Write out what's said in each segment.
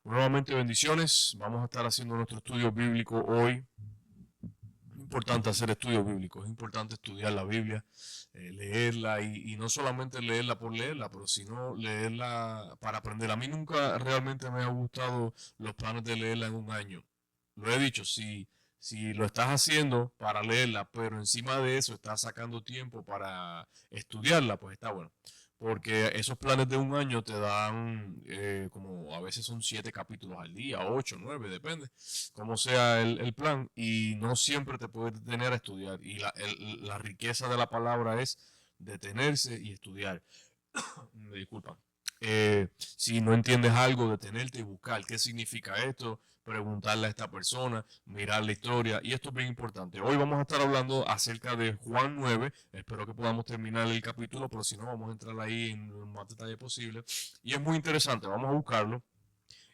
Nuevamente bendiciones. Vamos a estar haciendo nuestro estudio bíblico hoy. Es importante hacer estudios bíblicos, es importante estudiar la Biblia, leerla y no solamente leerla por leerla, pero sino leerla para aprender. A mí nunca realmente me ha gustado los planes de leerla en un año. Lo he dicho, si lo estás haciendo para leerla, pero encima de eso estás sacando tiempo para estudiarla, pues está bueno. Porque esos planes de un año te dan, como a veces son 7 capítulos al día, 8, 9, depende, como sea el plan, y no siempre te puedes detener a estudiar. Y la riqueza de la palabra es detenerse y estudiar. Me disculpan. Si no entiendes algo, detenerte y buscar qué significa esto, preguntarle a esta persona, mirar la historia, y esto es bien importante. Hoy vamos a estar hablando acerca de Juan 9, espero que podamos terminar el capítulo, pero si no, vamos a entrar ahí en lo más detalle posible, y es muy interesante, vamos a buscarlo,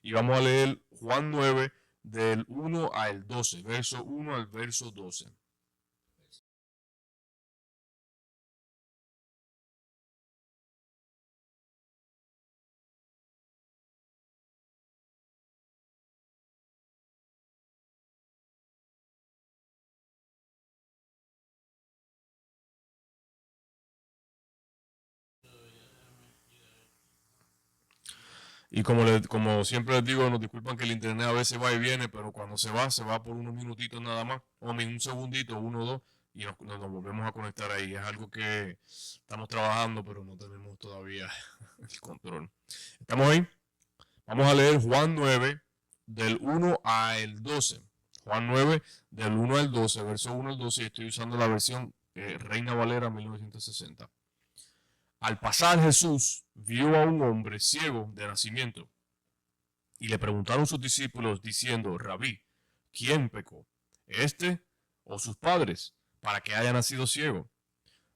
y vamos a leer Juan 9 del 1 al 12, verso 1 al verso 12. Y como siempre les digo, nos disculpan que el internet a veces va y viene, pero cuando se va por unos minutitos nada más, o un segundito, uno o dos, y nos volvemos a conectar ahí. Es algo que estamos trabajando, pero no tenemos todavía el control. ¿Estamos ahí? Vamos a leer Juan 9 del 1 al 12. Juan 9 del 1 al 12, verso 1 al 12, y estoy usando la versión Reina Valera 1960. Al pasar Jesús vio a un hombre ciego de nacimiento y le preguntaron sus discípulos diciendo, Rabí, ¿quién pecó? ¿Este o sus padres para que haya nacido ciego?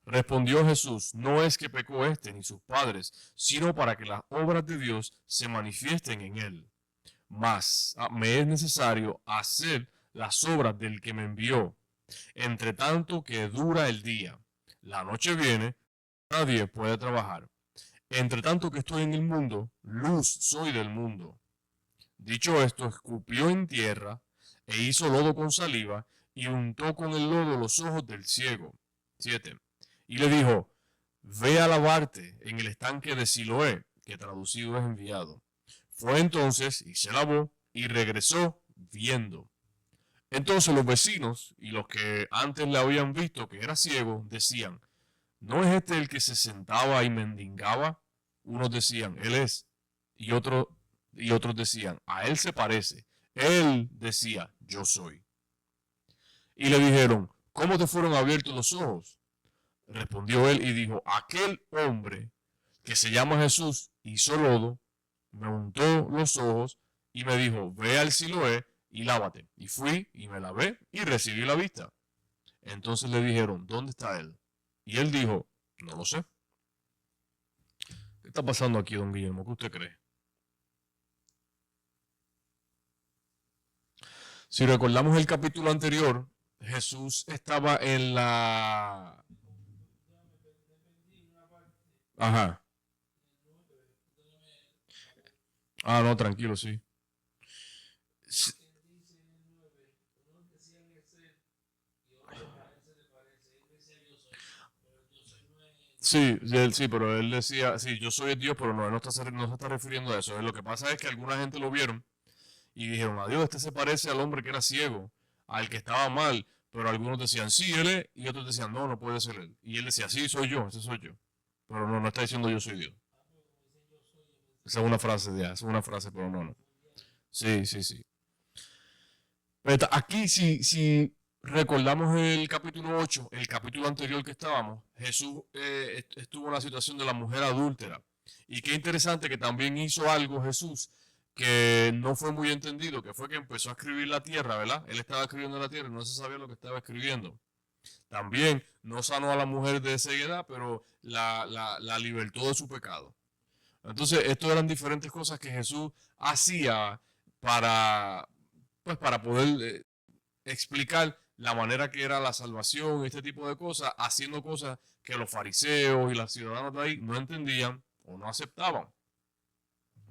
Respondió Jesús, no es que pecó este ni sus padres, sino para que las obras de Dios se manifiesten en él. Mas me es necesario hacer las obras del que me envió, entre tanto que dura el día. La noche viene, nadie puede trabajar. Entre tanto que estoy en el mundo, luz soy del mundo. Dicho esto, escupió en tierra e hizo lodo con saliva y untó con el lodo los ojos del ciego. 7. Y le dijo, ve a lavarte en el estanque de Siloé, que traducido es enviado. Fue entonces y se lavó y regresó viendo. Entonces los vecinos y los que antes le habían visto que era ciego decían, ¿no es este el que se sentaba y mendigaba? Unos decían, él es. Y, otro, y otros decían, a él se parece. Él decía, yo soy. Y le dijeron, ¿cómo te fueron abiertos los ojos? Respondió él y dijo, aquel hombre que se llama Jesús hizo lodo, me untó los ojos y me dijo, ve al Siloé y lávate. Y fui y me lavé y recibí la vista. Entonces le dijeron, ¿dónde está él? Y él dijo, no lo sé. ¿Qué está pasando aquí, don Guillermo? ¿Qué usted cree? Si recordamos el capítulo anterior, Jesús estaba en la... Ajá. Ah, no, tranquilo, sí. Sí, sí, pero él decía, sí, yo soy el Dios, pero no, él no se está refiriendo a eso. Lo que pasa es que alguna gente lo vieron y dijeron, adiós, este se parece al hombre que era ciego, al que estaba mal, pero algunos decían, sí, él es, y otros decían, no, no puede ser él. Y él decía, sí, soy yo, ese soy yo. Pero no, no está diciendo yo soy Dios. Esa es una frase, ya, esa es una frase, pero no, no. Sí, sí, sí. Aquí, si recordamos el capítulo 8, el capítulo anterior que estábamos, Jesús estuvo en la situación de la mujer adúltera. Y qué interesante que también hizo algo Jesús que no fue muy entendido, que fue que empezó a escribir la tierra, ¿verdad? Él estaba escribiendo la tierra y no se sabía lo que estaba escribiendo. También no sanó a la mujer de ceguedad, pero la libertó de su pecado. Entonces, estas eran diferentes cosas que Jesús hacía para, pues, para poder explicar la manera que era la salvación y este tipo de cosas, haciendo cosas que los fariseos y los ciudadanos de ahí no entendían o no aceptaban.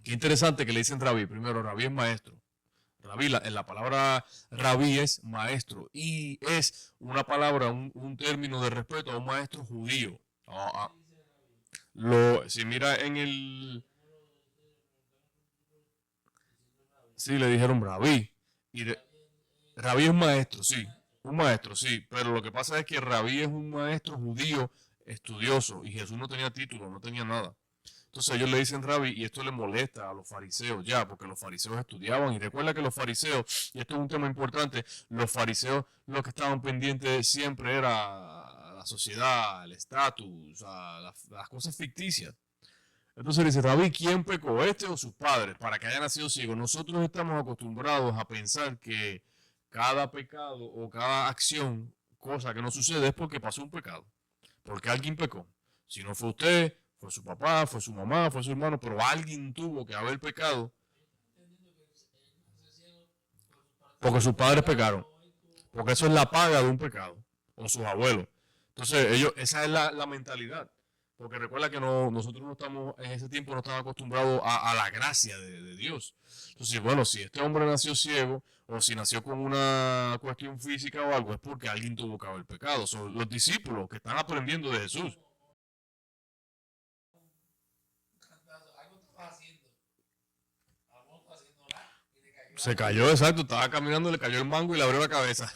Qué interesante que le dicen rabí. Primero, rabí es maestro. Rabí, en la palabra rabí es maestro y es una palabra, un término de respeto a un maestro judío. Ah, ah, si mira en el, sí, le dijeron rabí. Y rabí es maestro, sí, un maestro, sí, pero lo que pasa es que rabí es un maestro judío estudioso y Jesús no tenía título, no tenía nada. Entonces ellos le dicen rabí y esto le molesta a los fariseos ya, porque los fariseos estudiaban y recuerda que los fariseos, y esto es un tema importante, los fariseos lo que estaban pendientes siempre era la sociedad, el estatus, las cosas ficticias. Entonces dice, Rabí, ¿quién pecó, este o sus padres, para que haya nacido ciego? Nosotros estamos acostumbrados a pensar que cada pecado o cada acción, cosa que no sucede, es porque pasó un pecado, porque alguien pecó. Si no fue usted, fue su papá, fue su mamá, fue su hermano, pero alguien tuvo que haber pecado porque sus padres pecaron, porque eso es la paga de un pecado, o sus abuelos. Entonces, ellos, esa es la mentalidad. Porque recuerda que nosotros no estamos, en ese tiempo no estamos acostumbrados a la gracia de Dios. Entonces, bueno, si este hombre nació ciego, o si nació con una cuestión física o algo, es porque alguien tuvo que haber pecado. Son los discípulos que están aprendiendo de Jesús. Se cayó, exacto, estaba caminando, le cayó el mango y le abrió la cabeza.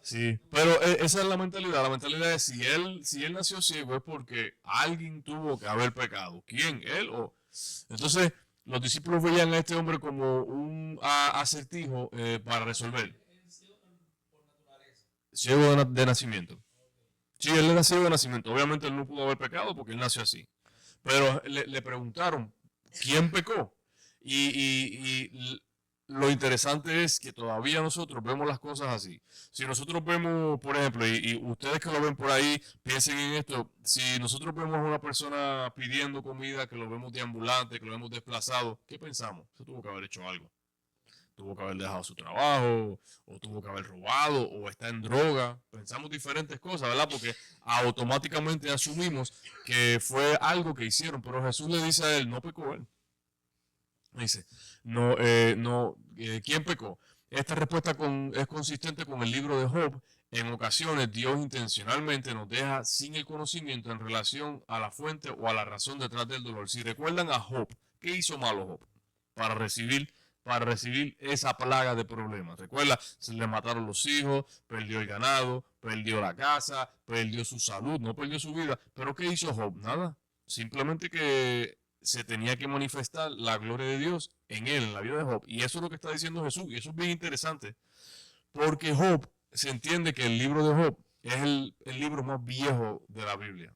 Sí, pero esa es la mentalidad. La mentalidad es si él nació ciego es porque alguien tuvo que haber pecado. ¿Quién? ¿Él o? Entonces, los discípulos veían a este hombre como un acertijo para resolver. Ciego de nacimiento. Sí, él era ciego de nacimiento. Obviamente él no pudo haber pecado porque él nació así. Pero le preguntaron, ¿quién pecó? Y lo interesante es que todavía nosotros vemos las cosas así. Si nosotros vemos, por ejemplo, y ustedes que lo ven por ahí, piensen en esto, si nosotros vemos a una persona pidiendo comida, que lo vemos deambulante, que lo vemos desplazado, ¿qué pensamos? Se tuvo que haber hecho algo. Tuvo que haber dejado su trabajo, o tuvo que haber robado, o está en droga. Pensamos diferentes cosas, ¿verdad? Porque automáticamente asumimos que fue algo que hicieron, pero Jesús le dice a él, no pecó él. Dice, no, no, ¿quién pecó? Esta respuesta es consistente con el libro de Job. En ocasiones Dios intencionalmente nos deja sin el conocimiento en relación a la fuente o a la razón detrás del dolor. Si recuerdan a Job, ¿qué hizo malo Job para recibir, para recibir esa plaga de problemas? Recuerda, se le mataron los hijos, perdió el ganado, perdió la casa, perdió su salud, no perdió su vida. Pero ¿qué hizo Job? Nada. Simplemente que se tenía que manifestar la gloria de Dios en él, en la vida de Job. Y eso es lo que está diciendo Jesús. Y eso es bien interesante. Porque Job, se entiende que el libro de Job es el libro más viejo de la Biblia.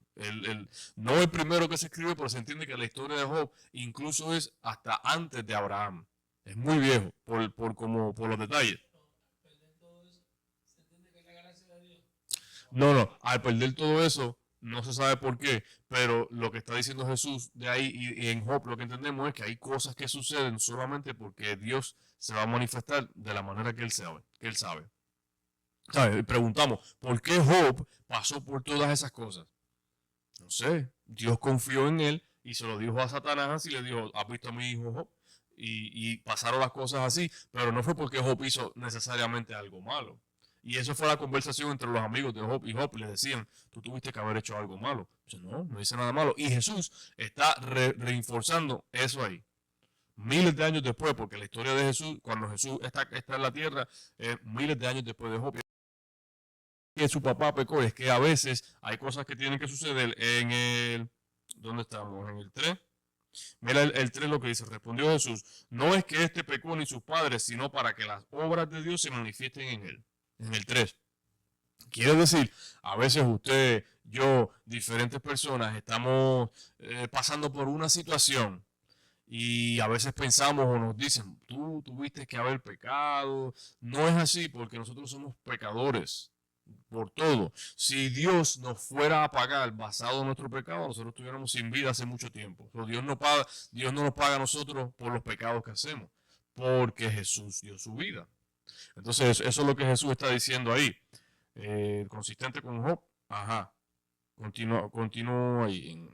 No el primero que se escribe, pero se entiende que la historia de Job incluso es hasta antes de Abraham. Es muy viejo por los detalles. No, no, al perder todo eso, no se sabe por qué, pero lo que está diciendo Jesús de ahí y en Job lo que entendemos es que hay cosas que suceden solamente porque Dios se va a manifestar de la manera que él sabe, que él sabe. ¿Sabe? Y preguntamos, ¿por qué Job pasó por todas esas cosas? No sé, Dios confió en él y se lo dijo a Satanás y le dijo, ¿has visto a mi hijo Job? Y pasaron las cosas así, pero no fue porque Job hizo necesariamente algo malo. Y eso fue la conversación entre los amigos de Job y Job le decían, tú tuviste que haber hecho algo malo. Dice, no, no hice nada malo. Y Jesús está reforzando eso ahí. Miles de años después, porque la historia de Jesús, cuando Jesús está en la tierra, miles de años después de Job, que su papá pecó, es que a veces hay cosas que tienen que suceder en el... ¿Dónde estamos? En el 3. Mira el 3 lo que dice, respondió Jesús, no es que este pecó ni sus padres, sino para que las obras de Dios se manifiesten en él. En el 3. Quiere decir, a veces usted, yo, diferentes personas estamos pasando por una situación y a veces pensamos o nos dicen, tú tuviste que haber pecado. No es así porque nosotros somos pecadores por todo. Si Dios nos fuera a pagar basado en nuestro pecado, nosotros estuviéramos sin vida hace mucho tiempo. Pero Dios no nos paga a nosotros por los pecados que hacemos, porque Jesús dio su vida. Entonces, eso es lo que Jesús está diciendo ahí. Consistente con Job. Ajá. Continúa ahí.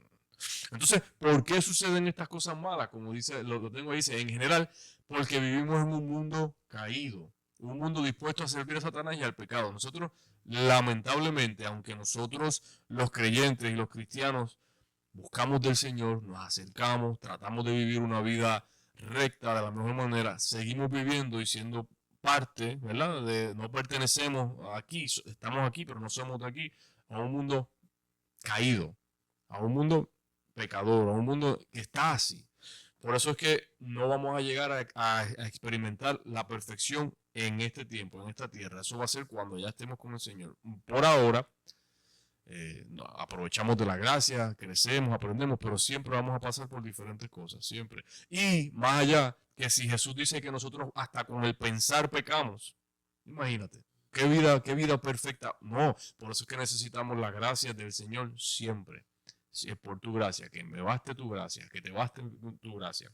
Entonces, ¿por qué suceden estas cosas malas? Como dice, lo tengo ahí, dice, en general, porque vivimos en un mundo caído, un mundo dispuesto a servir a Satanás y al pecado. Nosotros, lamentablemente, aunque nosotros, los creyentes y los cristianos, buscamos del Señor, nos acercamos, tratamos de vivir una vida recta de la mejor manera, seguimos viviendo y siendo parte, ¿verdad? No pertenecemos aquí, estamos aquí, pero no somos de aquí, a un mundo caído, a un mundo pecador, a un mundo que está así. Por eso es que no vamos a llegar a experimentar la perfección en este tiempo, en esta tierra. Eso va a ser cuando ya estemos con el Señor. Por ahora, aprovechamos de la gracia, crecemos, aprendemos, pero siempre vamos a pasar por diferentes cosas, siempre. Y más allá, que si Jesús dice que nosotros hasta con el pensar pecamos, imagínate, qué vida perfecta. No, por eso es que necesitamos la gracia del Señor siempre. Si es por tu gracia, que me baste tu gracia, que te baste tu gracia.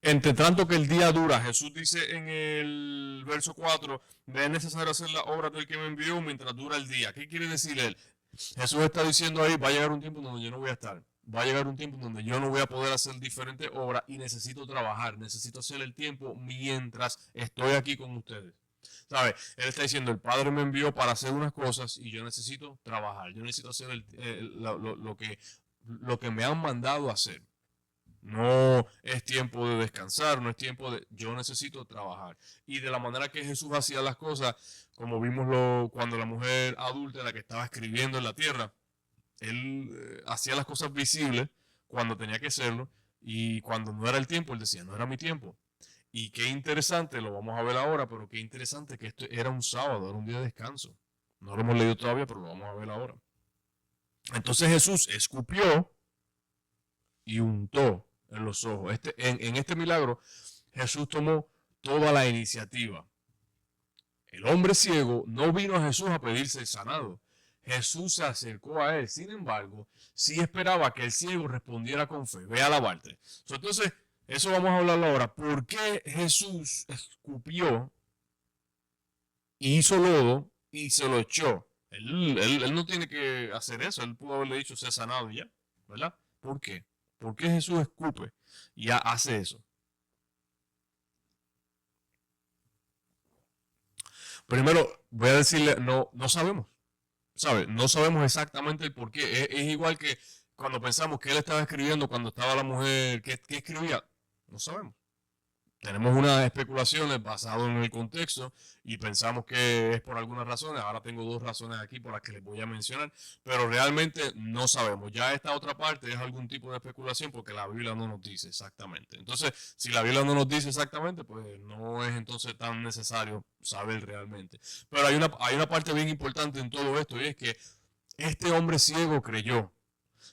Entre tanto que el día dura, Jesús dice en el verso 4, es necesario hacer la obra del que me envió mientras dura el día. ¿Qué quiere decir él? Jesús está diciendo ahí, va a llegar un tiempo donde yo no voy a estar. Va a llegar un tiempo donde yo no voy a poder hacer diferentes obras y necesito trabajar, necesito hacer el tiempo mientras estoy aquí con ustedes. ¿Sabe? Él está diciendo, el Padre me envió para hacer unas cosas y yo necesito trabajar, yo necesito hacer lo que me han mandado a hacer. No es tiempo de descansar, no es tiempo de... Yo necesito trabajar. Y de la manera que Jesús hacía las cosas, como vimos cuando la mujer adúltera que estaba escribiendo en la tierra, él hacía las cosas visibles cuando tenía que hacerlo y cuando no era el tiempo, él decía, no era mi tiempo. Y qué interesante, lo vamos a ver ahora, pero qué interesante que esto era un sábado, era un día de descanso. No lo hemos leído todavía, pero lo vamos a ver ahora. Entonces Jesús escupió y untó en los ojos. En este milagro, Jesús tomó toda la iniciativa. El hombre ciego no vino a Jesús a pedirse sanado. Jesús se acercó a él. Sin embargo, sí esperaba que el ciego respondiera con fe. Ve a lavarte. Entonces, eso vamos a hablarlo ahora. ¿Por qué Jesús escupió y hizo lodo y se lo echó? Él no tiene que hacer eso. Él pudo haberle dicho, ser sanado y ya. ¿Verdad? ¿Por qué? ¿Por qué Jesús escupe y hace eso? Primero, voy a decirle, no sabemos. ¿Sabe? No sabemos exactamente el por qué. Es igual que cuando pensamos que él estaba escribiendo cuando estaba la mujer, ¿qué escribía? No sabemos. Tenemos unas especulaciones basadas en el contexto y pensamos que es por algunas razones. Ahora tengo dos razones aquí por las que les voy a mencionar, pero realmente no sabemos. Ya esta otra parte es algún tipo de especulación porque la Biblia no nos dice exactamente. Entonces, si la Biblia no nos dice exactamente, pues no es entonces tan necesario saber realmente. Pero hay una parte bien importante en todo esto y es que este hombre ciego creyó.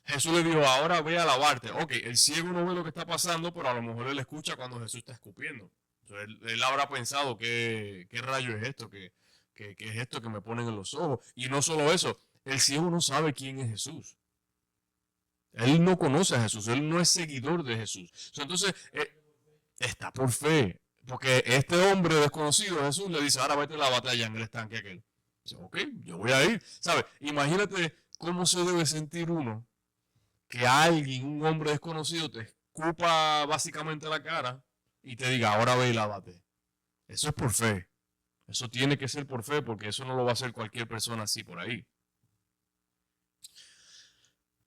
Jesús le dijo, ahora ve a lavarte. Ok, el ciego no ve lo que está pasando, pero a lo mejor él escucha cuando Jesús está escupiendo. Entonces, él habrá pensado, ¿qué rayo es esto? ¿Qué es esto que me ponen en los ojos? Y no solo eso, el ciego no sabe quién es Jesús. Él no conoce a Jesús, él no es seguidor de Jesús. Entonces, está por fe. Porque este hombre desconocido, Jesús, le dice, ahora vete a la batalla en el estanque aquel. Dice, ok, yo voy a ir. ¿Sabes? Imagínate cómo se debe sentir uno que alguien, un hombre desconocido, te escupa básicamente la cara y te diga, ahora ve y lávate. Eso es por fe. Eso tiene que ser por fe porque eso no lo va a hacer cualquier persona así por ahí.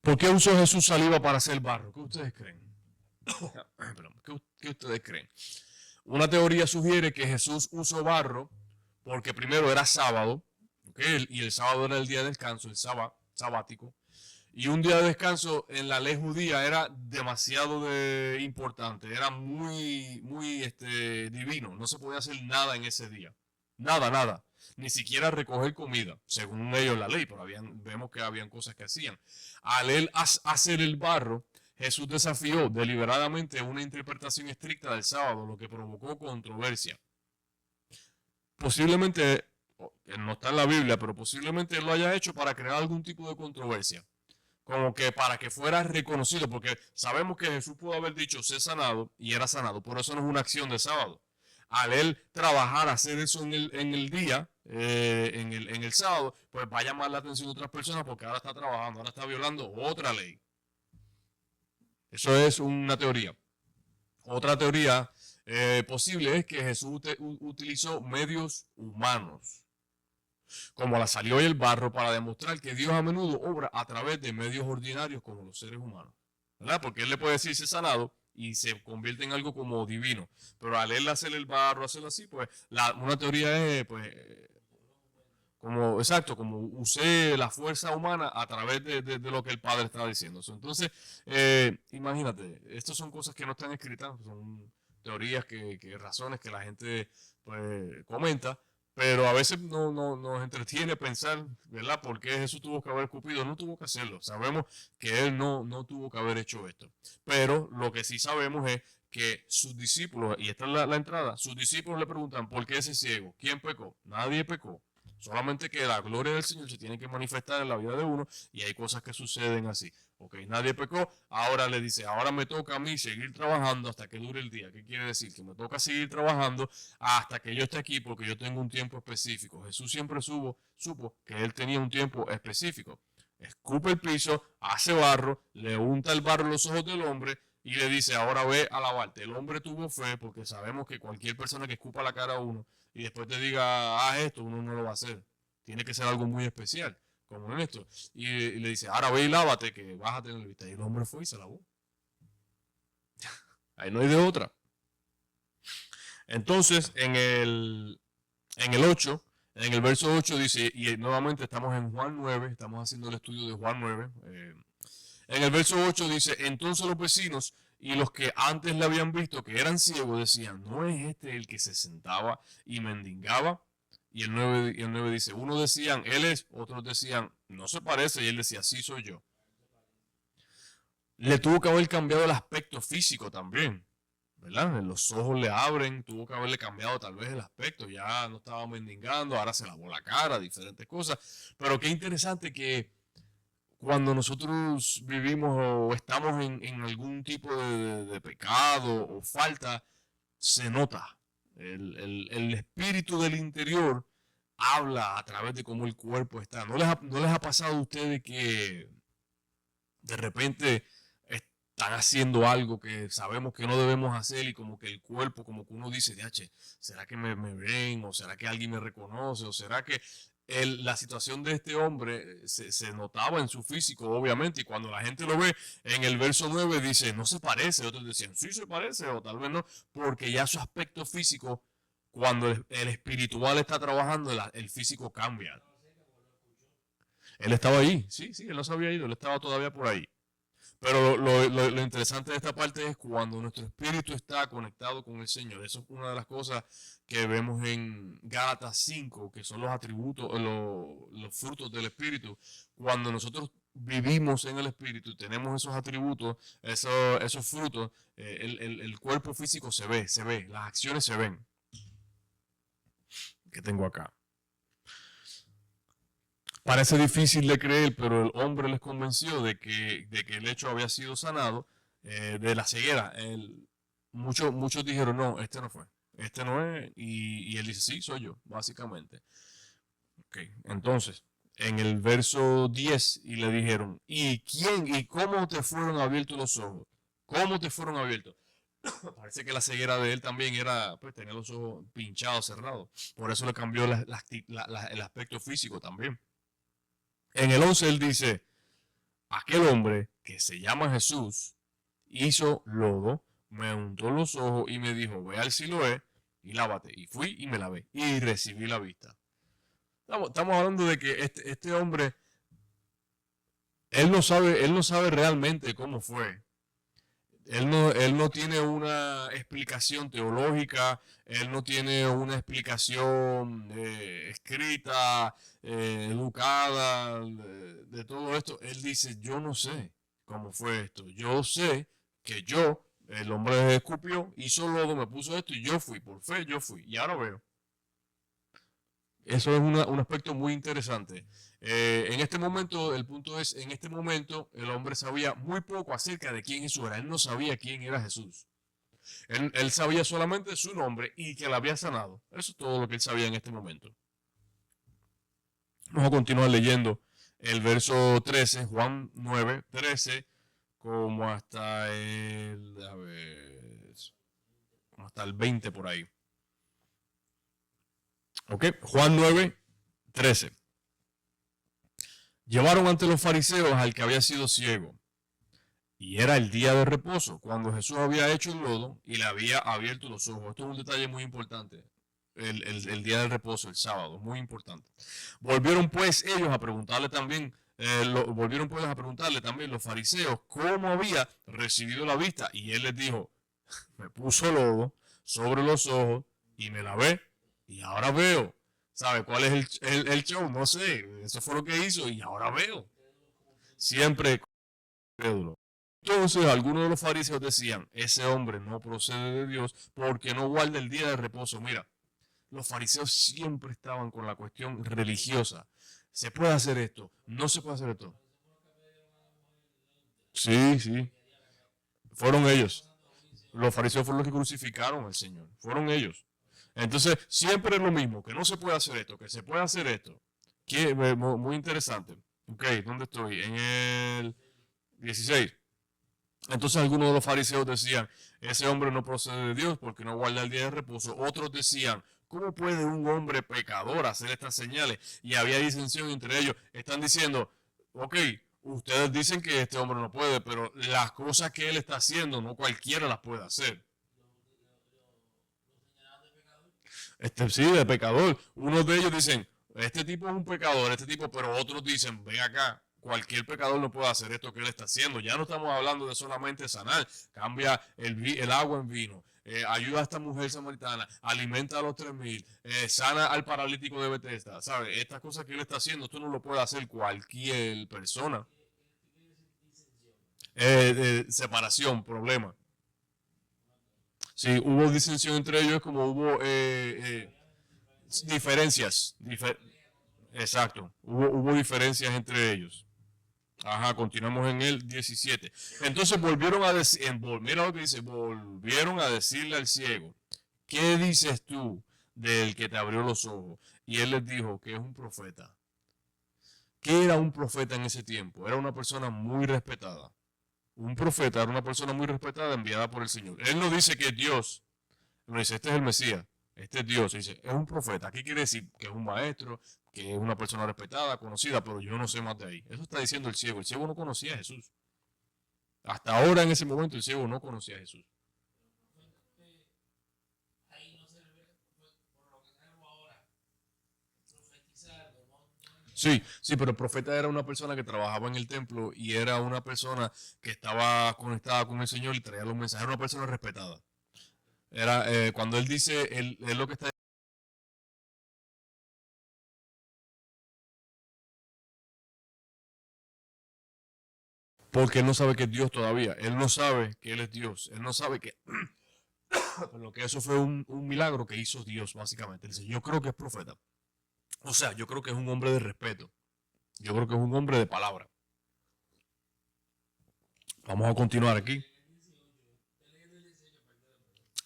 ¿Por qué usó Jesús saliva para hacer barro? ¿Qué ustedes creen? ¿Qué ustedes creen? Una teoría sugiere que Jesús usó barro porque primero era sábado, ¿okay? Y el sábado era el día de descanso, el sabático. Y un día de descanso en la ley judía era demasiado importante, era muy divino. No se podía hacer nada en ese día. Nada, nada. Ni siquiera recoger comida, según ellos la ley, pero vemos que habían cosas que hacían. Al él hacer el barro, Jesús desafió deliberadamente una interpretación estricta del sábado, lo que provocó controversia. Posiblemente, no está en la Biblia, pero posiblemente él lo haya hecho para crear algún tipo de controversia como que para que fuera reconocido, porque sabemos que Jesús pudo haber dicho ser sanado y era sanado, por eso no es una acción de sábado. Al él trabajar, hacer eso en el día, en el sábado, pues va a llamar la atención de otras personas porque ahora está trabajando, ahora está violando otra ley. Eso es una teoría. Otra teoría posible es que Jesús utilizó medios humanos, como la salió y el barro, para demostrar que Dios a menudo obra a través de medios ordinarios como los seres humanos, ¿verdad? Porque Él le puede decirse sanado y se convierte en algo como divino, pero al Él hacer el barro, hacerlo así, pues una teoría es, pues, como, exacto, como usé la fuerza humana a través de lo que el Padre está diciendo. Entonces, imagínate, estas son cosas que no están escritas, son teorías, razones que la gente pues, comenta, pero a veces nos entretiene pensar, ¿verdad? ¿Por qué Jesús tuvo que haber escupido? No tuvo que hacerlo. Sabemos que Él no tuvo que haber hecho esto. Pero lo que sí sabemos es que sus discípulos, y esta es la entrada, sus discípulos le preguntan, ¿por qué ese ciego? ¿Quién pecó? Nadie pecó. Solamente que la gloria del Señor se tiene que manifestar en la vida de uno y hay cosas que suceden así. Ok, nadie pecó, ahora le dice, ahora me toca a mí seguir trabajando hasta que dure el día. ¿Qué quiere decir? Que me toca seguir trabajando hasta que yo esté aquí porque yo tengo un tiempo específico. Jesús siempre supo que él tenía un tiempo específico. Escupe el piso, hace barro, le unta el barro en los ojos del hombre y le dice, ahora ve a lavarte. El hombre tuvo fe porque sabemos que cualquier persona que escupa la cara a uno y después te diga, haz esto, uno no lo va a hacer. Tiene que ser algo muy especial, como en esto. Y le dice, ahora ve y lávate, que vas a tener vista. Y el hombre fue y se lavó. Ahí no hay de otra. Entonces, en el 8, en el verso 8 dice, y nuevamente estamos en Juan 9, estamos haciendo el estudio de Juan 9. En el verso 8 dice, entonces los vecinos y los que antes le habían visto que eran ciegos decían, ¿no es este el que se sentaba y mendigaba? Y el 9 dice, unos decían, él es, otros decían, no se parece, y él decía, sí soy yo. Le tuvo que haber cambiado el aspecto físico también, ¿verdad? Los ojos le abren, tuvo que haberle cambiado tal vez el aspecto, ya no estaba mendigando, ahora se lavó la cara, diferentes cosas. Pero qué interesante que cuando nosotros vivimos o estamos en algún tipo de pecado o falta, se nota. El espíritu del interior habla a través de cómo el cuerpo está. ¿No les ha pasado a ustedes que de repente están haciendo algo que sabemos que no debemos hacer y como que el cuerpo, como que uno dice, ¿será que me ven? ¿O será que alguien me reconoce? ¿O será que la situación de este hombre se notaba en su físico, obviamente, y cuando la gente lo ve en el verso 9 dice, no se parece, otros decían, sí se parece, o tal vez no, porque ya su aspecto físico, cuando el espiritual está trabajando, el físico cambia. Él estaba ahí, sí, él no se había ido, él estaba todavía por ahí. Pero lo interesante de esta parte es cuando nuestro espíritu está conectado con el Señor. Eso es una de las cosas que vemos en Gálatas 5, que son los atributos, los frutos del espíritu. Cuando nosotros vivimos en el espíritu, tenemos esos atributos, esos frutos, el cuerpo físico se ve, las acciones se ven. Que tengo acá. Parece difícil de creer, pero el hombre les convenció de que el hecho había sido sanado de la ceguera. Muchos dijeron, no, este no fue, este no es, y él dice, sí, soy yo, básicamente. Okay. Entonces, en el verso 10, y le dijeron, ¿y quién y cómo te fueron abiertos los ojos? ¿Cómo te fueron abiertos? Parece que la ceguera de él también era, pues, tener los ojos pinchados, cerrados. Por eso le cambió el aspecto físico también. En el 11 él dice, aquel hombre que se llama Jesús hizo lodo, me untó los ojos y me dijo, ve al Siloé y lávate. Y fui y me lavé y recibí la vista. Estamos hablando de que este hombre, él no sabe realmente cómo fue. Él no tiene una explicación teológica, él no tiene una explicación escrita, educada, de todo esto. Él dice, yo no sé cómo fue esto. Yo sé que el hombre escupió, hizo lodo, me puso esto y yo fui, por fe yo fui. Y ahora veo. Eso es un aspecto muy interesante. En este momento, el punto es, en este momento el hombre sabía muy poco acerca de quién Jesús era. Él no sabía quién era Jesús. Él sabía solamente su nombre y que la había sanado. Eso es todo lo que él sabía en este momento. Vamos a continuar leyendo el verso 13, Juan 9, 13, como hasta a ver, como hasta el 20 por ahí. Ok, Juan 9:13. Llevaron ante los fariseos al que había sido ciego. Y era el día de reposo, cuando Jesús había hecho el lodo y le había abierto los ojos. Esto es un detalle muy importante. El día del reposo, el sábado, muy importante. Volvieron pues ellos a preguntarle también, volvieron pues a preguntarle también los fariseos cómo había recibido la vista. Y él les dijo, me puso lodo sobre los ojos y me lavé y ahora veo. ¿Sabe cuál es el show? No sé, eso fue lo que hizo y ahora veo. Siempre crédulo. Entonces algunos de los fariseos decían, ese hombre no procede de Dios porque no guarda el día de reposo. Mira, los fariseos siempre estaban con la cuestión religiosa. ¿Se puede hacer esto? ¿No se puede hacer esto? Sí, sí. Fueron ellos. Los fariseos fueron los que crucificaron al Señor. Fueron ellos. Entonces, siempre es lo mismo, que no se puede hacer esto, que se puede hacer esto. Que, muy interesante. Ok, ¿dónde estoy? En el 16. Entonces algunos de los fariseos decían, ese hombre no procede de Dios porque no guarda el día de reposo. Otros decían, ¿cómo puede un hombre pecador hacer estas señales? Y había disensión entre ellos. Están diciendo, ok, ustedes dicen que este hombre no puede, pero las cosas que él está haciendo no cualquiera las puede hacer. Sí, de pecador. Unos de ellos dicen, este tipo es un pecador, este tipo, pero otros dicen, ven acá, cualquier pecador no puede hacer esto que él está haciendo. Ya no estamos hablando de solamente sanar, cambia el agua en vino, ayuda a esta mujer samaritana, alimenta a los 3000, sana al paralítico de Bethesda, ¿sabes? Estas cosas que él está haciendo, esto no lo puede hacer cualquier persona. Separación, problema. Sí, hubo disensión entre ellos como hubo diferencias. Exacto, hubo diferencias entre ellos. Ajá, continuamos en el 17. Entonces volvieron a decir, mira lo que dice, volvieron a decirle al ciego, ¿qué dices tú del que te abrió los ojos? Y él les dijo que es un profeta. ¿Qué era un profeta en ese tiempo? Era una persona muy respetada. Un profeta era una persona muy respetada enviada por el Señor. Él no dice que es Dios, no dice, este es el Mesías, este es Dios. Dice, es un profeta. Aquí quiere decir que es un maestro, que es una persona respetada, conocida, pero yo no sé más de ahí. Eso está diciendo el ciego. El ciego no conocía a Jesús. Hasta ahora, en ese momento, el ciego no conocía a Jesús. Sí, sí, pero el profeta era una persona que trabajaba en el templo y era una persona que estaba conectada con el Señor y traía los mensajes. Era una persona respetada. Era cuando él dice, él lo que está, porque él no sabe que es Dios todavía. Él no sabe que él es Dios. Él no sabe que, lo que eso fue un milagro que hizo Dios, básicamente. Él dice, yo creo que es profeta. O sea, yo creo que es un hombre de respeto. Yo creo que es un hombre de palabra. Vamos a continuar aquí.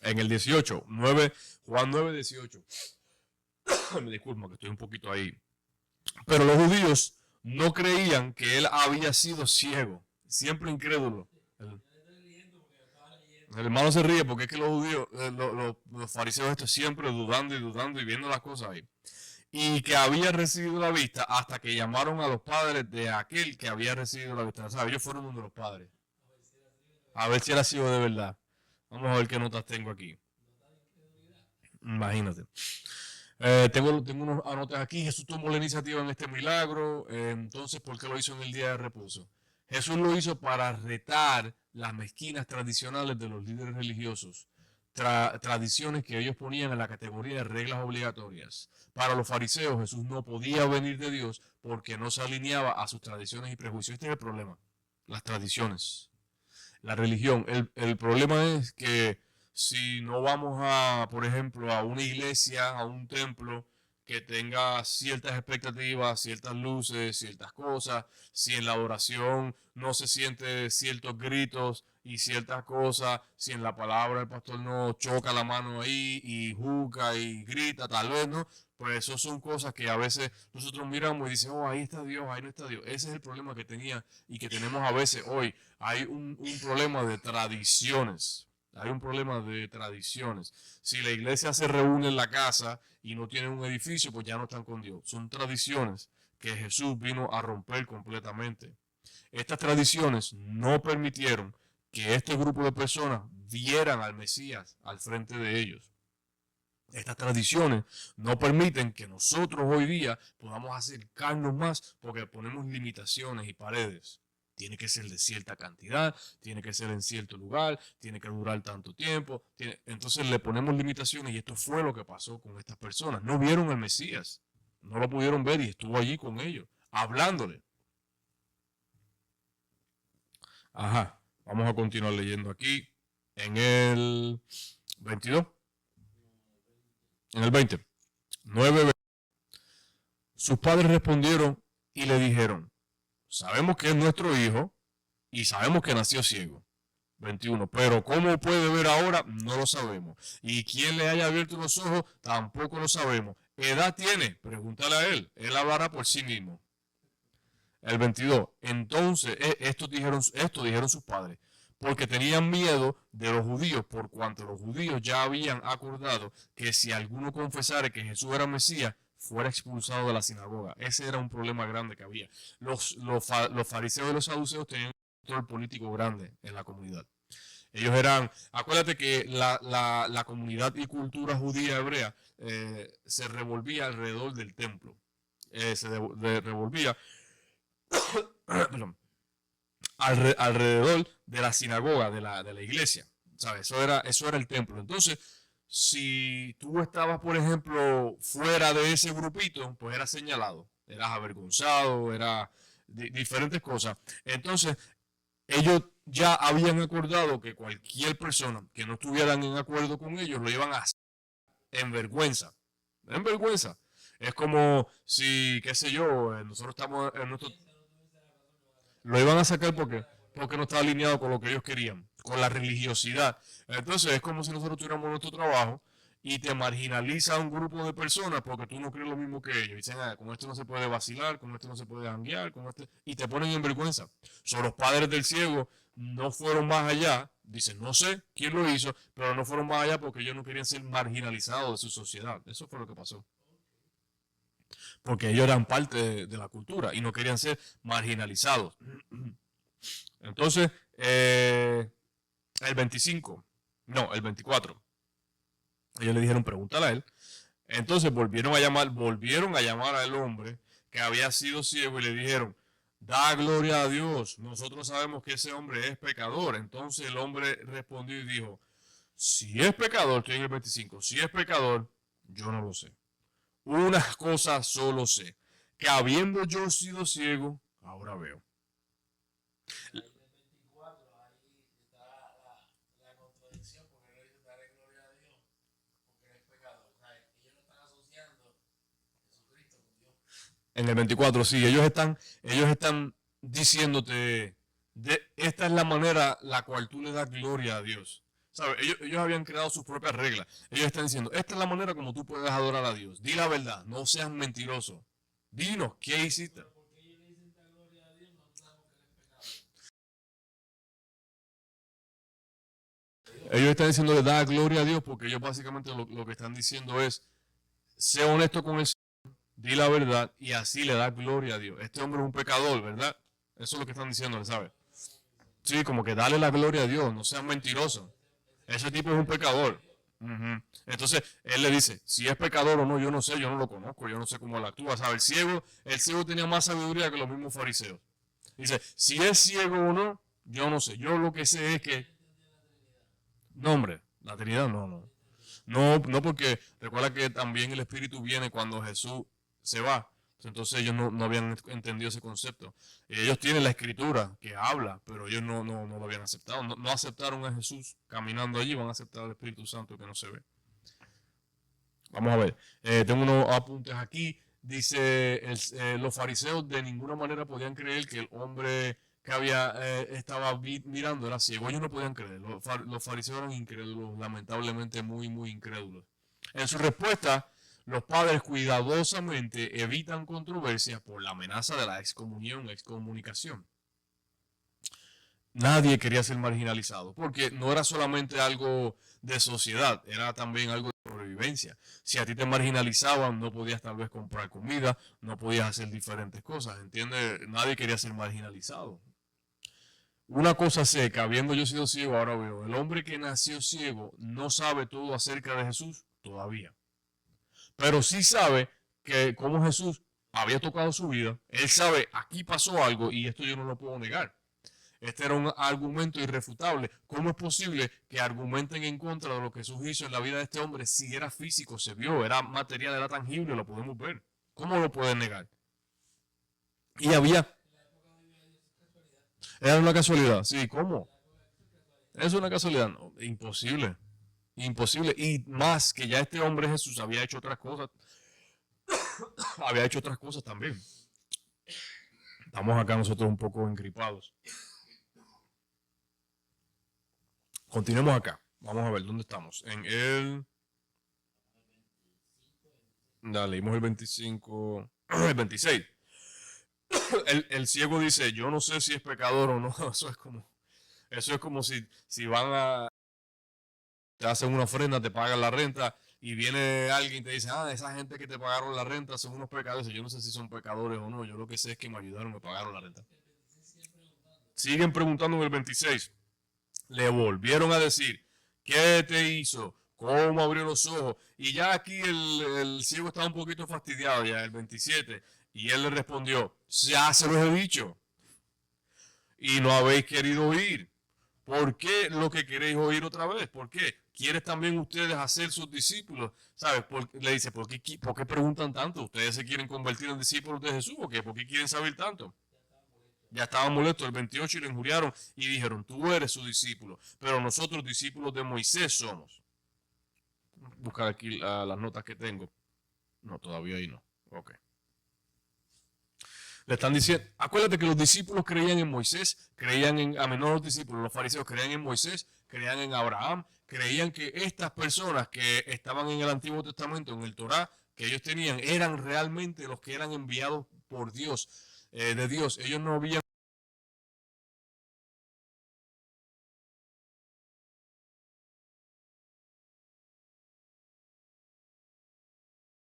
En el 18, 9, Juan 9, 18. Me disculpo que estoy un poquito ahí. Pero los judíos no creían que él había sido ciego. Siempre incrédulo. El hermano se ríe porque es que los judíos, los fariseos estos siempre dudando y viendo las cosas ahí. Y que había recibido la vista hasta que llamaron a los padres de aquel que había recibido la vista. O sea, ellos fueron uno de los padres. A ver si era sido de verdad. Vamos a ver qué notas tengo aquí. Imagínate. Tengo unos anotes aquí. Jesús tomó la iniciativa en este milagro. Entonces, ¿por qué lo hizo en el día de reposo? Jesús lo hizo para retar las mezquinas tradicionales de los líderes religiosos. Tradiciones que ellos ponían en la categoría de reglas obligatorias. Para los fariseos, Jesús no podía venir de Dios porque no se alineaba a sus tradiciones y prejuicios. Este es el problema. Las tradiciones. La religión. El problema es que si no vamos a, por ejemplo, a una iglesia, a un templo que tenga ciertas expectativas, ciertas luces, ciertas cosas, si en la adoración no se siente ciertos gritos y ciertas cosas, si en la palabra el pastor no choca la mano ahí y juzga y grita, tal vez no, Pues eso son cosas que a veces nosotros miramos y decimos, oh, ahí está Dios, ahí no está Dios. Ese es el problema que tenía y que tenemos a veces hoy. Hay un problema de tradiciones. Hay un problema de tradiciones. Si la iglesia se reúne en la casa y no tiene un edificio, pues ya no están con Dios. Son tradiciones que Jesús vino a romper completamente. Estas tradiciones no permitieron que este grupo de personas vieran al Mesías al frente de ellos. Estas tradiciones no permiten que nosotros hoy día podamos acercarnos más porque ponemos limitaciones y paredes. Tiene que ser de cierta cantidad, tiene que ser en cierto lugar, tiene que durar tanto tiempo. Entonces le ponemos limitaciones y esto fue lo que pasó con estas personas. No vieron al Mesías, no lo pudieron ver y estuvo allí con ellos, hablándole. Ajá, vamos a continuar leyendo aquí en el 22, en el 20. 9. Sus padres respondieron y le dijeron, sabemos que es nuestro hijo y sabemos que nació ciego. 21. Pero cómo puede ver ahora, no lo sabemos. Y quién le haya abierto los ojos, tampoco lo sabemos. ¿Edad tiene? Pregúntale a él. Él hablará por sí mismo. El 22. Entonces, esto dijeron sus padres, porque tenían miedo de los judíos, por cuanto los judíos ya habían acordado que si alguno confesara que Jesús era Mesías, fuera expulsado de la sinagoga. Ese era un problema grande que había. Los fariseos y los saduceos tenían un control político grande en la comunidad. Ellos eran, acuérdate que la comunidad y cultura judía hebrea se revolvía alrededor del templo. Se revolvía perdón, alrededor de la sinagoga, de la iglesia. ¿Sabes? Eso era el templo. Entonces, si tú estabas, por ejemplo, fuera de ese grupito, pues eras señalado, eras avergonzado, era diferentes cosas. Entonces, ellos ya habían acordado que cualquier persona que no estuvieran en acuerdo con ellos lo iban a hacer en vergüenza. En vergüenza. Es como si, qué sé yo, nosotros estamos en nuestro... Lo iban a sacar porque no estaba alineado con lo que ellos querían, con la religiosidad. Entonces es como si nosotros tuviéramos nuestro trabajo y te marginaliza un grupo de personas porque tú no crees lo mismo que ellos. Y dicen, con esto no se puede vacilar, con esto no se puede janguear, con este... y te ponen en vergüenza. Son los padres del ciego, no fueron más allá, dicen, no sé quién lo hizo, pero no fueron más allá porque ellos no querían ser marginalizados de su sociedad. Eso fue lo que pasó. Porque ellos eran parte de la cultura y no querían ser marginalizados. Entonces, el 25, no, el 24, ellos le dijeron, pregúntale a él. Entonces volvieron a llamar al hombre que había sido ciego y le dijeron, da gloria a Dios, nosotros sabemos que ese hombre es pecador. Entonces el hombre respondió y dijo, si es pecador, estoy en el 25, si es pecador, yo no lo sé. Una cosa solo sé, que habiendo yo sido ciego, ahora veo. En el 24, sí, ellos están diciéndote, esta es la manera la cual tú le das gloria a Dios. ¿Sabes? Ellos habían creado sus propias reglas. Ellos están diciendo, esta es la manera como tú puedes adorar a Dios. Di la verdad, no seas mentiroso. Dinos, ¿qué hiciste? Ellos están diciendo, le da gloria a Dios porque ellos básicamente lo que están diciendo es, sé honesto con el Señor, di la verdad y así le da gloria a Dios. Este hombre es un pecador, ¿verdad? Eso es lo que están diciendo, ¿sabes? Sí, como que dale la gloria a Dios, no seas mentiroso. Ese tipo es un pecador. Ujú. Entonces, él le dice, si es pecador o no, yo no sé, yo no lo conozco, yo no sé cómo él actúa. ¿Sabe? El ciego tenía más sabiduría que los mismos fariseos. Dice, si es ciego o no, yo no sé. Yo lo que sé es que, no, hombre, la Trinidad no, no. No, no porque recuerda que también el Espíritu viene cuando Jesús se va. Entonces ellos no habían entendido ese concepto. Ellos tienen la escritura que habla, pero ellos no lo habían aceptado. No aceptaron a Jesús caminando allí, van a aceptar al Espíritu Santo que no se ve. Vamos a ver. Tengo unos apuntes aquí. Dice, los fariseos de ninguna manera podían creer que el hombre que estaba mirando era ciego. Ellos no podían creer. Los fariseos eran incrédulos, lamentablemente muy, muy incrédulos. En su respuesta, los padres cuidadosamente evitan controversias por la amenaza de la excomunicación. Nadie quería ser marginalizado, porque no era solamente algo de sociedad, era también algo de sobrevivencia. Si a ti te marginalizaban, no podías tal vez comprar comida, no podías hacer diferentes cosas, ¿entiendes? Nadie quería ser marginalizado. Una cosa sé, que habiendo yo sido ciego, ahora veo, el hombre que nació ciego no sabe todo acerca de Jesús todavía, pero sí sabe que como Jesús había tocado su vida, él sabe, aquí pasó algo y esto yo no lo puedo negar. Este era un argumento irrefutable. ¿Cómo es posible que argumenten en contra de lo que Jesús hizo en la vida de este hombre si era físico, se vio, era material, era tangible, lo podemos ver? ¿Cómo lo pueden negar? Y había... Era una casualidad, sí, ¿cómo? Es una casualidad, no, imposible, imposible. Y más que ya este hombre Jesús había hecho otras cosas, había hecho otras cosas también. Estamos acá nosotros un poco engripados. Continuemos acá. Vamos a ver, ¿dónde estamos? En el... Dale, leímos el 25, el 26. El ciego dice, yo no sé si es pecador o no. Eso es como si van a, te hacen una ofrenda, te pagan la renta y viene alguien y te dice, esa gente que te pagaron la renta son unos pecadores. Yo no sé si son pecadores o no. Yo lo que sé es que me ayudaron, me pagaron la renta. Siguen preguntando en el 26. Le volvieron a decir, ¿qué te hizo? ¿Cómo abrió los ojos? Y ya aquí el ciego estaba un poquito fastidiado, ya el 27. Y él le respondió, ya se los he dicho. Y no habéis querido oír. ¿Por qué lo que queréis oír otra vez? ¿Por qué? ¿Quieren también ustedes hacer sus discípulos? ¿Sabes? Le dice, ¿por qué preguntan tanto? ¿Ustedes se quieren convertir en discípulos de Jesús o qué? ¿Por qué quieren saber tanto? Ya estaban molestos el 28 y le injuriaron y dijeron, tú eres su discípulo, pero nosotros discípulos de Moisés somos. Buscar aquí las notas que tengo. No, todavía ahí no. Ok. Le están diciendo, acuérdate que los discípulos creían en Moisés, menos los discípulos, los fariseos creían en Moisés, creían en Abraham, creían que estas personas que estaban en el Antiguo Testamento, en el Torá, que ellos tenían, eran realmente los que eran enviados por Dios, de Dios. Ellos no habían...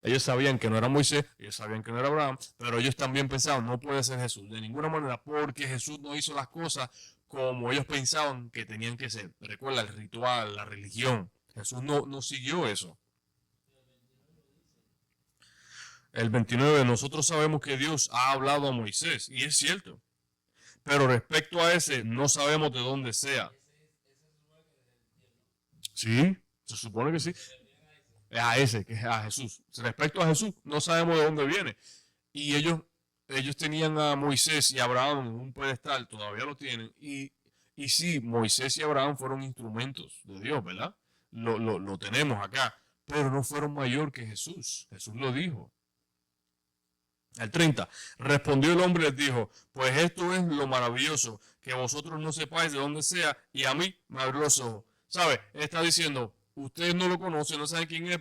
Ellos sabían que no era Moisés, ellos sabían que no era Abraham, pero ellos también pensaban, no puede ser Jesús, de ninguna manera, porque Jesús no hizo las cosas como ellos pensaban que tenían que ser. Recuerda el ritual, la religión. Jesús no siguió eso. El 29, nosotros sabemos que Dios ha hablado a Moisés, y es cierto, pero respecto a ese, no sabemos de dónde sea. Sí, se supone que sí. Es a ese, que es a Jesús. Respecto a Jesús, no sabemos de dónde viene. Y ellos tenían a Moisés y a Abraham en un pedestal, todavía lo tienen. Y sí, Moisés y Abraham fueron instrumentos de Dios, ¿verdad? Lo tenemos acá, pero no fueron mayor que Jesús. Jesús lo dijo. El 30. Respondió el hombre y les dijo, pues esto es lo maravilloso, que vosotros no sepáis de dónde sea, y a mí me abrió los ojos. ¿Sabe? Está diciendo, ustedes no lo conocen, no saben quién es,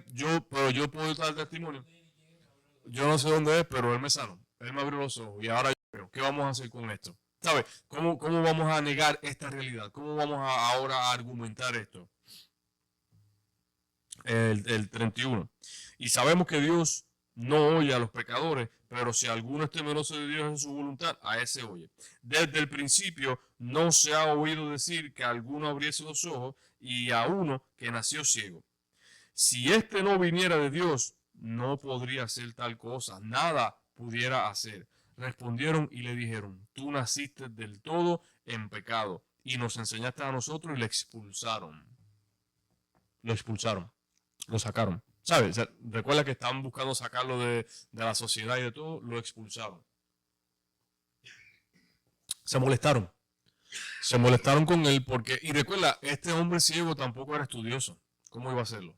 pero yo puedo dar testimonio. Yo no sé dónde es, pero él me sanó. Él me abrió los ojos y ahora yo veo. ¿Qué vamos a hacer con esto? ¿Sabes? ¿Cómo vamos a negar esta realidad? ¿Cómo vamos ahora a argumentar esto? El 31. Y sabemos que Dios no oye a los pecadores, pero si alguno es temeroso de Dios en su voluntad, a ese oye. Desde el principio no se ha oído decir que alguno abriese los ojos y a uno que nació ciego. Si este no viniera de Dios, no podría hacer tal cosa, nada pudiera hacer. Respondieron y le dijeron, tú naciste del todo en pecado y nos enseñaste a nosotros y le expulsaron. Lo expulsaron, lo sacaron. ¿Sabes? O sea, recuerda que estaban buscando sacarlo de la sociedad y de todo, lo expulsaron. Se molestaron. Se molestaron con él porque, y recuerda, este hombre ciego tampoco era estudioso. ¿Cómo iba a hacerlo?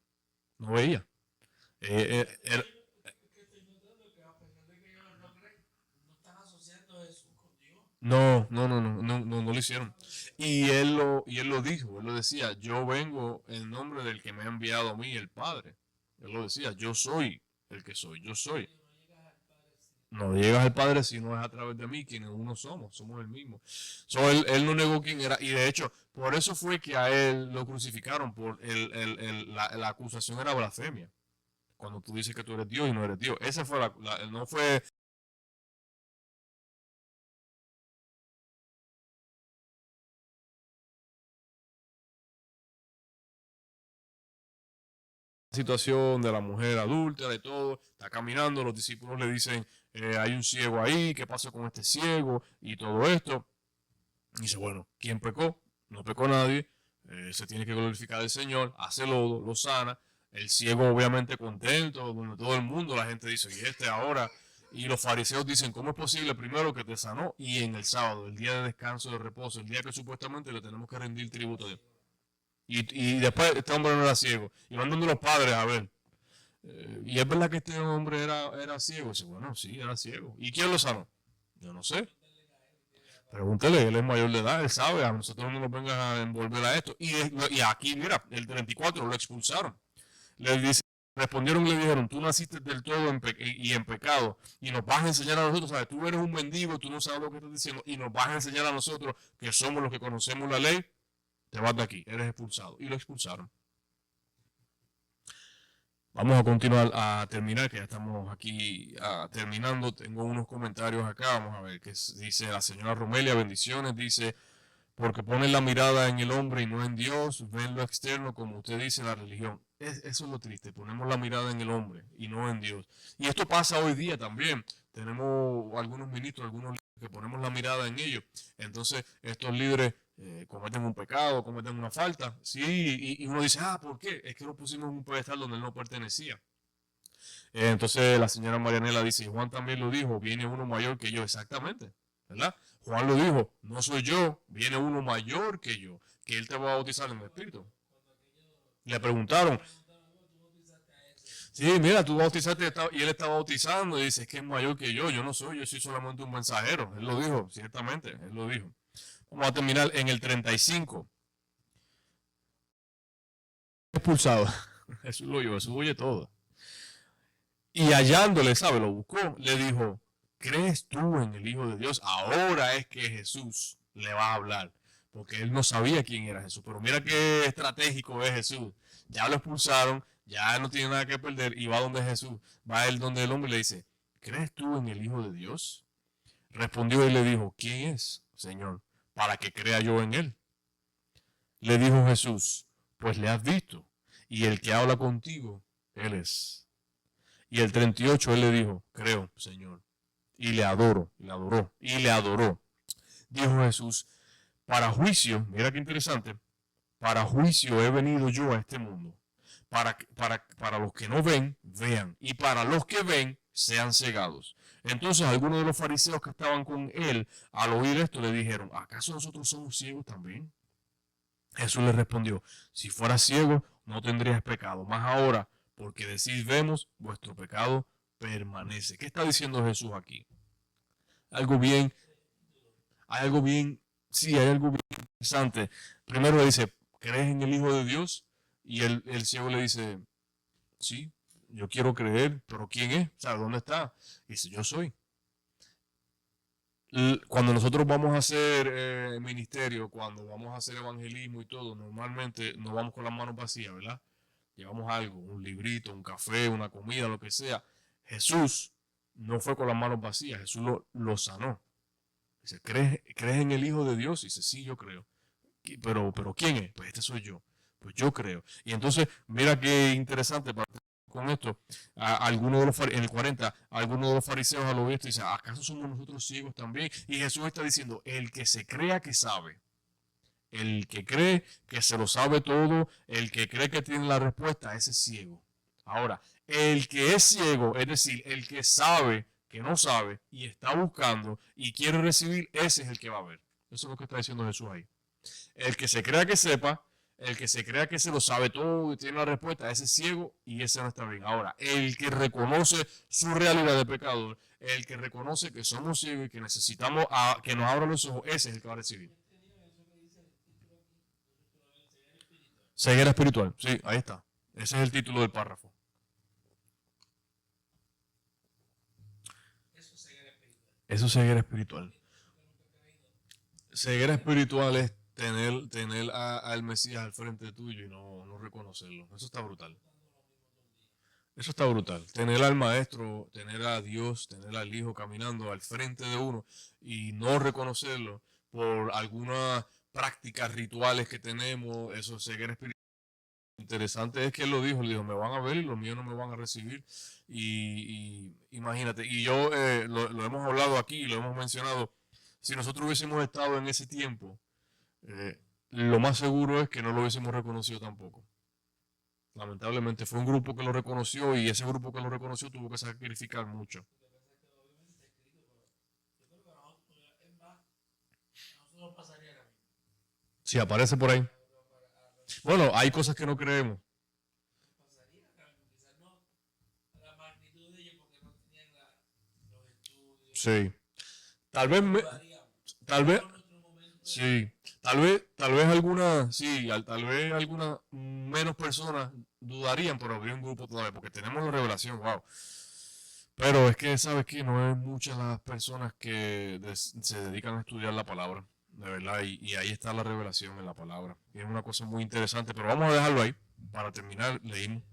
No veía. Era, no lo hicieron. Y él lo dijo, él lo decía, yo vengo en nombre del que me ha enviado a mí, el Padre. Él lo decía, yo soy el que soy, yo soy. No llegas al Padre si no es a través de mí, quienes uno somos el mismo. Él no negó quién era, y de hecho, por eso fue que a él lo crucificaron, por la acusación era blasfemia. Cuando tú dices que tú eres Dios y no eres Dios. Esa fue no fue situación de la mujer adulta, de todo, está caminando, los discípulos le dicen, hay un ciego ahí, ¿qué pasa con este ciego? Y todo esto. Y dice, bueno, ¿quién pecó? No pecó nadie, se tiene que glorificar el Señor, hace lodo, lo sana, el ciego obviamente contento, donde todo el mundo, la gente dice, y este ahora, y los fariseos dicen, ¿cómo es posible primero que te sanó y en el sábado, el día de descanso, de reposo, el día que supuestamente le tenemos que rendir tributo a Dios? Y después este hombre no era ciego, y van dando los padres a ver, y es verdad que este hombre era ciego, y dice, bueno, sí, era ciego, ¿y quién lo sanó? Yo no sé, pregúntele, él es mayor de edad, él sabe, a nosotros no nos vengan a envolver a esto. Y aquí, mira, el 34 lo expulsaron. Le dice, respondieron y le dijeron, tú naciste del todo y en pecado y nos vas a enseñar a nosotros, ¿sabes? Tú eres un mendigo, tú no sabes lo que estás diciendo y nos vas a enseñar a nosotros que somos los que conocemos la ley, te vas de aquí, eres expulsado. Y lo expulsaron. Vamos a continuar a terminar, que ya estamos aquí terminando. Tengo unos comentarios acá, vamos a ver qué dice la señora Romelia, bendiciones, dice, porque ponen la mirada en el hombre y no en Dios, ven lo externo, como usted dice, la religión. Eso es lo triste, ponemos la mirada en el hombre y no en Dios. Y esto pasa hoy día también. Tenemos algunos ministros, algunos líderes que ponemos la mirada en ellos. Entonces, estos líderes cometen un pecado, cometen una falta. Sí, y uno dice, ¿por qué? Es que lo pusimos en un pedestal donde él no pertenecía. Entonces la señora Marianela dice, Juan también lo dijo, viene uno mayor que yo, exactamente, ¿verdad? Juan lo dijo, no soy yo, viene uno mayor que yo, que él te va a bautizar en el Espíritu. Le preguntaron, sí, mira, tú bautizaste y él está bautizando y dice, es que es mayor que yo no soy, yo soy solamente un mensajero. Él lo dijo, ciertamente, él lo dijo. Vamos a terminar en el 35. Expulsado. Jesús lo oyó, Jesús oye todo. Y hallándole, ¿sabe? Lo buscó, le dijo, ¿crees tú en el Hijo de Dios? Ahora es que Jesús le va a hablar, porque él no sabía quién era Jesús. Pero mira qué estratégico es Jesús. Ya lo expulsaron, ya no tiene nada que perder y va donde Jesús. Va él donde el hombre y le dice, ¿crees tú en el Hijo de Dios? Respondió y le dijo, ¿quién es, Señor, para que crea yo en él? Le dijo Jesús, pues le has visto, y el que habla contigo, él es. Y el 38 él le dijo, creo, Señor, y le adoró, y le adoró. Dijo Jesús, para juicio, mira qué interesante, para juicio he venido yo a este mundo, para los que no ven, vean, y para los que ven, sean cegados. Entonces algunos de los fariseos que estaban con él, al oír esto, le dijeron, ¿acaso nosotros somos ciegos también? Jesús le respondió, si fueras ciego, no tendrías pecado, más ahora, porque decís vemos, vuestro pecado permanece. ¿Qué está diciendo Jesús aquí? Algo bien, hay algo bien, sí, hay algo bien interesante. Primero le dice, ¿crees en el Hijo de Dios? Y el ciego le dice, sí, yo quiero creer, pero ¿quién es? O sea, ¿dónde está? Y dice, yo soy. Cuando nosotros vamos a hacer ministerio, cuando vamos a hacer evangelismo y todo, normalmente no vamos con las manos vacías, ¿verdad? Llevamos algo, un librito, un café, una comida, lo que sea. Jesús no fue con las manos vacías, Jesús lo sanó. Dice, ¿crees en el Hijo de Dios? Dice, sí, yo creo. Pero ¿quién es? Pues este soy yo. Pues yo creo. Y entonces, mira qué interesante con esto. Algunos de en el 40, algunos de los fariseos al oír esto dicen, ¿acaso somos nosotros ciegos también? Y Jesús está diciendo, el que se crea que sabe, el que cree que se lo sabe todo, el que cree que tiene la respuesta, ese es ciego. Ahora, el que es ciego, es decir, el que sabe que no sabe y está buscando y quiere recibir, ese es el que va a ver. Eso es lo que está diciendo Jesús ahí. El que se crea que sepa, el que se crea que se lo sabe todo y tiene la respuesta, ese es ciego y ese no está bien. Ahora, el que reconoce su realidad de pecador, el que reconoce que somos ciegos y que necesitamos que nos abran los ojos, ese es el que va a recibir. Ceguera espiritual, sí, ahí está. Ese es el título del párrafo. Eso es ceguera espiritual. Ceguera espiritual es tener al Mesías al frente tuyo y no reconocerlo. Eso está brutal. Eso está brutal. Tener al maestro, tener a Dios, tener al Hijo caminando al frente de uno y no reconocerlo por algunas prácticas rituales que tenemos, eso es ceguera espiritual. Interesante es que él lo dijo, él dijo, me van a ver y los míos no me van a recibir. Y imagínate, y yo lo hemos hablado aquí, lo hemos mencionado, si nosotros hubiésemos estado en ese tiempo, eh, lo más seguro es que no lo hubiésemos reconocido tampoco. Lamentablemente fue un grupo que lo reconoció y ese grupo que lo reconoció tuvo que sacrificar mucho. Si aparece por ahí. Bueno, hay cosas que no creemos. Sí. Tal vez, tal vez, sí. Tal vez algunas, sí, tal vez algunas menos personas dudarían, pero habría un grupo todavía, porque tenemos la revelación, wow. Pero es que, ¿sabes qué? No es muchas las personas que se dedican a estudiar la palabra, de verdad, y ahí está la revelación en la palabra. Y es una cosa muy interesante, pero vamos a dejarlo ahí. Para terminar, leímos.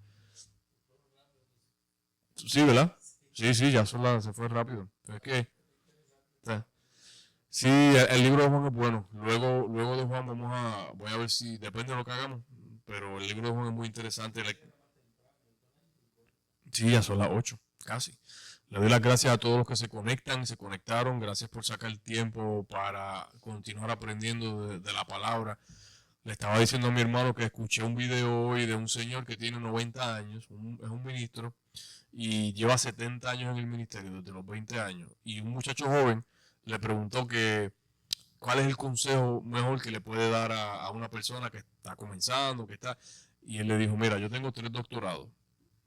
Sí, ¿verdad? Sí, sí, ya se fue rápido. Pero es que, eh, sí, el libro de Juan es bueno. Luego de Juan voy a ver si, depende de lo que hagamos, pero el libro de Juan es muy interesante. Sí, ya son las 8 casi. Le doy las gracias a todos los que se conectan, se conectaron. Gracias por sacar tiempo para continuar aprendiendo de la palabra. Le estaba diciendo a mi hermano que escuché un video hoy de un señor que tiene 90 años, es un ministro, y lleva 70 años en el ministerio, desde los 20 años. Y un muchacho joven le preguntó que cuál es el consejo mejor que le puede dar a una persona que está comenzando, que está... Y él le dijo, mira, yo tengo 3 doctorados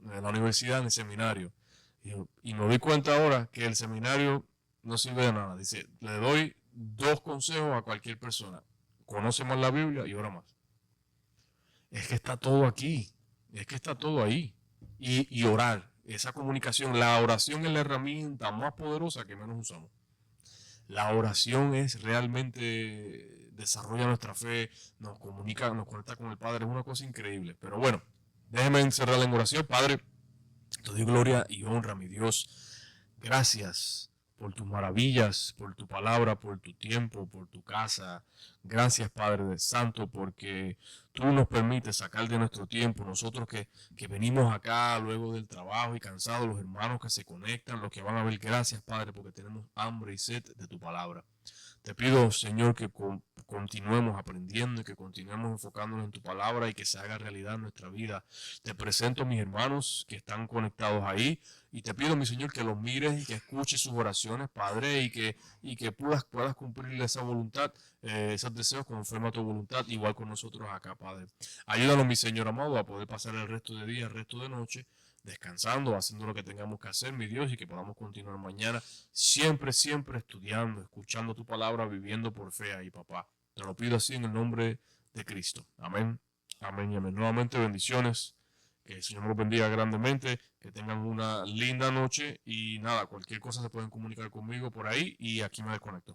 en la universidad, en el seminario. Y me doy cuenta ahora que el seminario no sirve de nada. Dice, le doy 2 consejos a cualquier persona. Conoce más la Biblia y ora más. Es que está todo aquí. Es que está todo ahí. Y orar. Esa comunicación. La oración es la herramienta más poderosa que menos usamos. La oración es realmente desarrolla nuestra fe, nos comunica, nos conecta con el Padre. Es una cosa increíble. Pero bueno, déjeme encerrar en oración. Padre, te doy gloria y honra, mi Dios. Gracias por tus maravillas, por tu palabra, por tu tiempo, por tu casa. Gracias, Padre de Santo, porque tú nos permites sacar de nuestro tiempo, nosotros que venimos acá luego del trabajo y cansados, los hermanos que se conectan, los que van a ver. Gracias, Padre, porque tenemos hambre y sed de tu palabra. Te pido, Señor, que continuemos aprendiendo y que continuemos enfocándonos en tu palabra y que se haga realidad en nuestra vida. Te presento a mis hermanos que están conectados ahí y te pido, mi Señor, que los mires y que escuches sus oraciones, Padre, y que puedas cumplir esa voluntad, esos deseos conforme a tu voluntad, igual con nosotros acá, Padre. Ayúdanos, mi Señor amado, a poder pasar el resto de día, el resto de noche, descansando, haciendo lo que tengamos que hacer, mi Dios, y que podamos continuar mañana siempre, siempre estudiando, escuchando tu palabra, viviendo por fe ahí, papá. Te lo pido así en el nombre de Cristo. Amén, amén y amén. Nuevamente bendiciones. Que el Señor los bendiga grandemente, que tengan una linda noche y nada, cualquier cosa se pueden comunicar conmigo por ahí y aquí me desconecto.